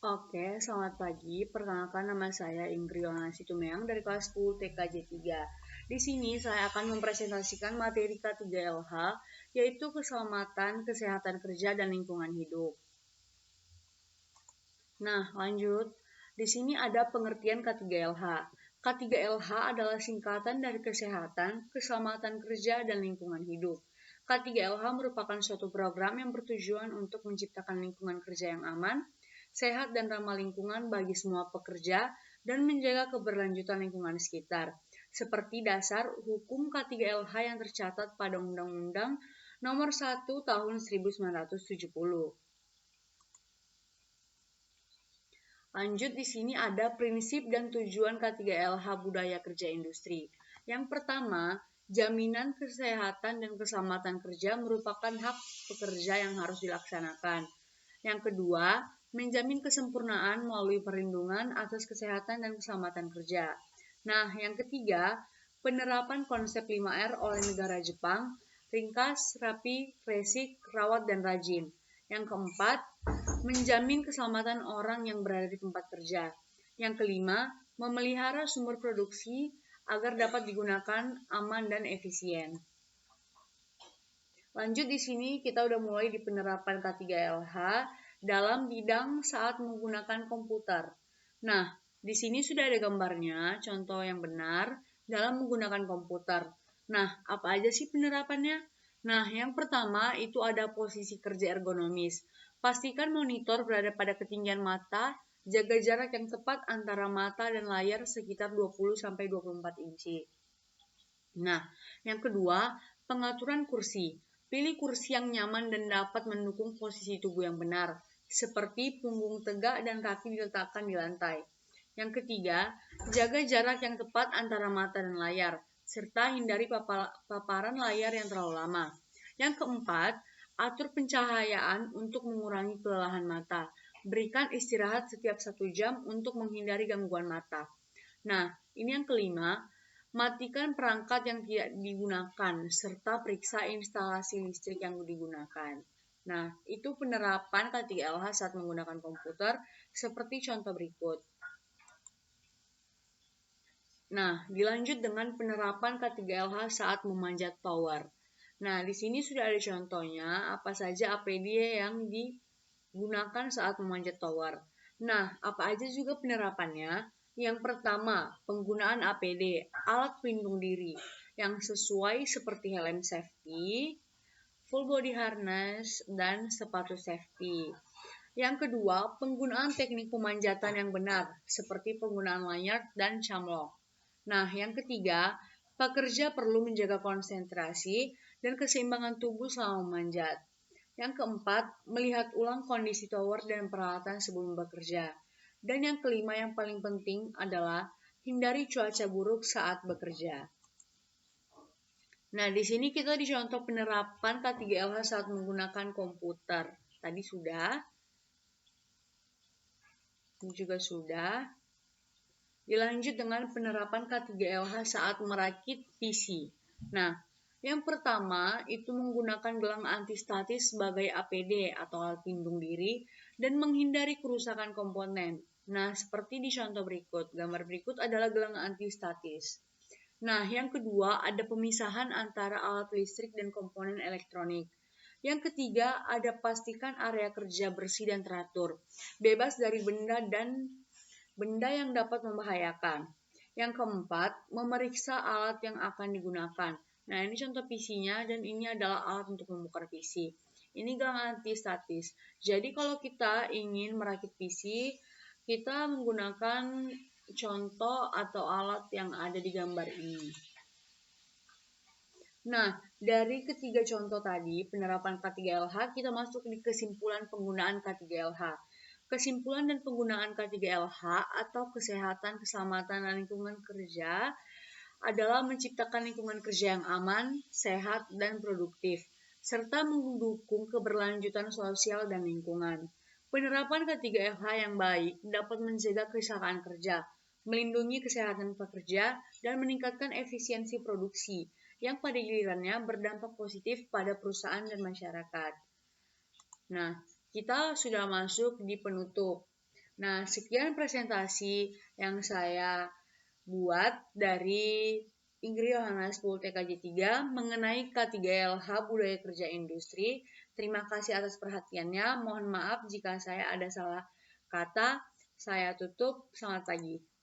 Oke, selamat pagi. Perkenalkan nama saya Indriana Situmeang dari kelas 10 TKJ 3. Di sini saya akan mempresentasikan materi K3LH, yaitu keselamatan, kesehatan kerja, dan lingkungan hidup. Nah, lanjut. Di sini ada pengertian K3LH. K3LH adalah singkatan dari kesehatan, keselamatan kerja, dan lingkungan hidup. K3LH merupakan suatu program yang bertujuan untuk menciptakan lingkungan kerja yang aman, sehat dan ramah lingkungan bagi semua pekerja, dan menjaga keberlanjutan lingkungan sekitar. Seperti dasar hukum K3LH yang tercatat pada Undang-Undang Nomor 1 Tahun 1970. Lanjut di sini ada prinsip dan tujuan K3LH Budaya Kerja Industri. Yang pertama, jaminan kesehatan dan keselamatan kerja merupakan hak pekerja yang harus dilaksanakan. Yang kedua, menjamin kesempurnaan melalui perlindungan atas kesehatan dan keselamatan kerja. Nah, yang ketiga, penerapan konsep 5R oleh negara Jepang, ringkas, rapi, resik, rawat, dan rajin. Yang keempat, menjamin keselamatan orang yang berada di tempat kerja. Yang kelima, memelihara sumber produksi agar dapat digunakan aman dan efisien. Lanjut di sini kita udah mulai di penerapan K3LH dalam bidang saat menggunakan komputer. Nah, di sini sudah ada gambarnya, contoh yang benar dalam menggunakan komputer. Nah, apa aja sih penerapannya? Nah, yang pertama itu ada posisi kerja ergonomis. Pastikan monitor berada pada ketinggian mata, jaga jarak yang tepat antara mata dan layar sekitar 20-24 inci. Nah, yang kedua, pengaturan kursi. Pilih kursi yang nyaman dan dapat mendukung posisi tubuh yang benar, seperti punggung tegak dan kaki diletakkan di lantai. Yang ketiga, jaga jarak yang tepat antara mata dan layar, serta hindari paparan layar yang terlalu lama. Yang keempat, atur pencahayaan untuk mengurangi kelelahan mata. Berikan istirahat setiap 1 jam untuk menghindari gangguan mata. Nah, ini yang kelima, matikan perangkat yang tidak digunakan, serta periksa instalasi listrik yang digunakan. Nah, itu penerapan K3LH saat menggunakan komputer, seperti contoh berikut. Nah, dilanjut dengan penerapan K3LH saat memanjat tower. Nah, di sini sudah ada contohnya, apa saja APD yang digunakan saat memanjat tower. Nah, apa aja juga penerapannya? Yang pertama, penggunaan APD, alat pelindung diri, yang sesuai seperti helm safety, full body harness, dan sepatu safety. Yang kedua, penggunaan teknik pemanjatan yang benar, seperti penggunaan lanyard dan camlock. Nah, yang ketiga, pekerja perlu menjaga konsentrasi dan keseimbangan tubuh selama memanjat. Yang keempat, melihat ulang kondisi tower dan peralatan sebelum bekerja. Dan yang kelima yang paling penting adalah hindari cuaca buruk saat bekerja. Nah, di sini kita dicontoh penerapan K3LH saat menggunakan komputer. Tadi sudah. Ini juga sudah. Dilanjut dengan penerapan K3LH saat merakit PC. Nah, yang pertama itu menggunakan gelang antistatis sebagai APD atau alat pelindung diri dan menghindari kerusakan komponen. Nah, seperti di contoh berikut. Gambar berikut adalah gelang antistatis. Nah, yang kedua ada pemisahan antara alat listrik dan komponen elektronik. Yang ketiga ada pastikan area kerja bersih dan teratur, bebas dari benda yang dapat membahayakan. Yang keempat, memeriksa alat yang akan digunakan. Nah, ini contoh PC-nya dan ini adalah alat untuk membongkar PC. Ini gelang antistatis. Jadi kalau kita ingin merakit PC, kita menggunakan contoh atau alat yang ada di gambar ini. Nah, dari ketiga contoh tadi, penerapan K3LH, kita masuk di kesimpulan penggunaan K3LH. Kesimpulan dan penggunaan K3LH atau kesehatan, keselamatan, dan lingkungan kerja adalah menciptakan lingkungan kerja yang aman, sehat, dan produktif, serta mendukung keberlanjutan sosial dan lingkungan. Penerapan K3LH yang baik dapat menjaga kecelakaan kerja, melindungi kesehatan pekerja, dan meningkatkan efisiensi produksi, yang pada gilirannya berdampak positif pada perusahaan dan masyarakat. Nah, kita sudah masuk di penutup. Nah, sekian presentasi yang saya buat dari Ingrid Yohana 10 TKJ 3 mengenai K3LH Budaya Kerja Industri. Terima kasih atas perhatiannya. Mohon maaf jika saya ada salah kata. Saya tutup. Selamat pagi.